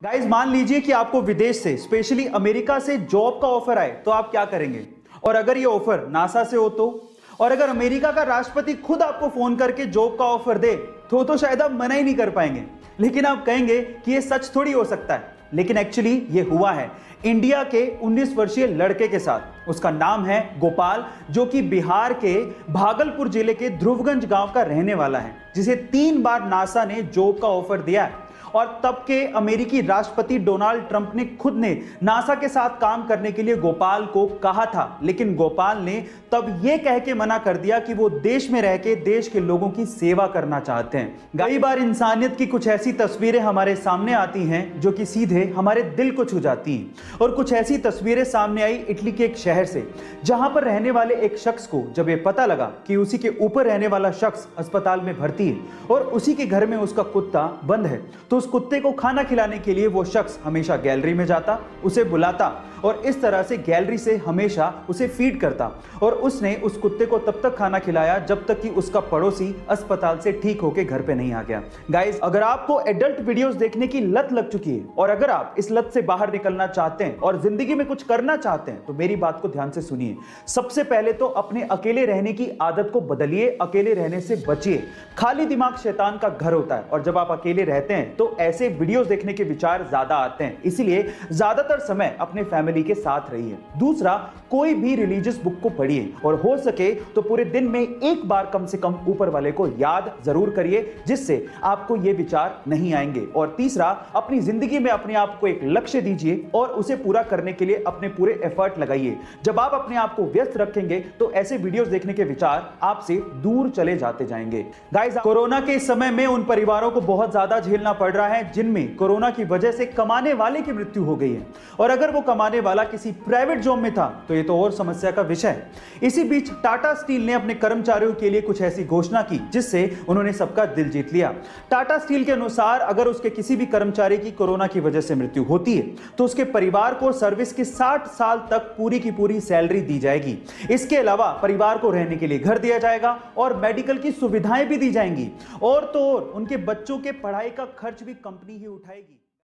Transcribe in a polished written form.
Guys मान लीजिए कि आपको विदेश से स्पेशली अमेरिका से जॉब का ऑफर आए तो आप क्या करेंगे। और अगर ये ऑफर नासा से हो तो, और अगर अमेरिका का राष्ट्रपति खुद आपको फोन करके जॉब का ऑफर दे तो शायद आप मना ही नहीं कर पाएंगे। लेकिन आप कहेंगे कि ये सच थोड़ी हो सकता है, लेकिन एक्चुअली ये हुआ है इंडिया के 19 वर्षीय लड़के के साथ। उसका नाम है गोपाल, जो कि बिहार के भागलपुर जिले के ध्रुवगंज गांव का रहने वाला है, जिसे 3 बार नासा ने जॉब का ऑफर दिया है। और तब के अमेरिकी राष्ट्रपति डोनाल्ड ट्रंप ने खुद ने नासा के साथ काम करने के लिए गोपाल को कहा था, लेकिन गोपाल ने तब यह कह के मना कर दिया कि वो देश में रह के देश के लोगों की सेवा करना चाहते हैं। कई बार इंसानियत की कुछ ऐसी तस्वीरें हमारे सामने आती हैं जो कि सीधे हमारे दिल को छू जाती हैं। और कुछ ऐसी तस्वीरें सामने आई इटली के एक शहर से, जहां पर रहने वाले एक शख्स को जब ये पता लगा कि उसी के ऊपर रहने वाला शख्स अस्पताल में भर्ती है और उसी के घर में उसका कुत्ता बंद है, तो उस कुत्ते को खाना खिलाने के लिए वो शख्स हमेशा गैलरी में जाता, उसे बुलाता और इस तरह से गैलरी से हमेशा उसे फीड करता। और उसने उस कुत्ते को तब तक खाना खिलाया जब तक कि उसका पड़ोसी अस्पताल से ठीक होकर घर पे नहीं आ गया। गाइस, अगर आपको एडल्ट वीडियोस देखने की लत लग चुकी है और अगर आप इस लत से बाहर निकलना चाहते हैं और जिंदगी में कुछ करना चाहते हैं तो मेरी बात को ध्यान से सुनिए। सबसे पहले तो अपने अकेले रहने की आदत को बदलिए, अकेले रहने से बचिए। खाली दिमाग शैतान का घर होता है और जब आप अकेले रहते हैं तो ऐसे वीडियोस देखने के विचार ज्यादा आते हैं, इसलिए ज्यादातर समय अपने फैमिली के साथ रहिए। दूसरा, कोई भी रिलीजियस बुक को पढ़िए और हो सके तो पूरे दिन में एक बार कम से कम ऊपर वाले को याद जरूर करिए, जिससे आपको ये विचार नहीं आएंगे। और तीसरा, अपनी जिंदगी में अपने आप को एक लक्ष्य दीजिए और उसे पूरा करने के लिए अपने पूरे एफर्ट लगाइए। जब आप अपने आप को व्यस्त रखेंगे तो ऐसे वीडियोस देखने के विचार आपसे दूर चले जाते जाएंगे। गाइस, कोरोना के समय में उन परिवारों को बहुत ज्यादा झेलना पड़ रहा है जिनमें कोरोना की वजह से कमाने वाले की मृत्यु हो गई है, और अगर वो कमाने वाला किसी प्राइवेट जॉब में था तो ये तो और समस्या का विषय है। इसी बीच टाटा स्टील ने अपने कर्मचारियों के लिए कुछ ऐसी घोषणा की जिससे उन्होंने सबका दिल जीत लिया। टाटा स्टील के अनुसार अगर उसके किसी भी कर्मचारी की कोरोना की वजह से मृत्यु होती है तो उसके परिवार को सर्विस के 60 साल तक पूरी की पूरी सैलरी दी जाएगी। इसके अलावा परिवार को रहने के लिए घर दिया जाएगा और मेडिकल की सुविधाएं भी दी जाएंगी, और तो और उनके बच्चों के पढ़ाई का खर्च भी कंपनी ही उठाएगी।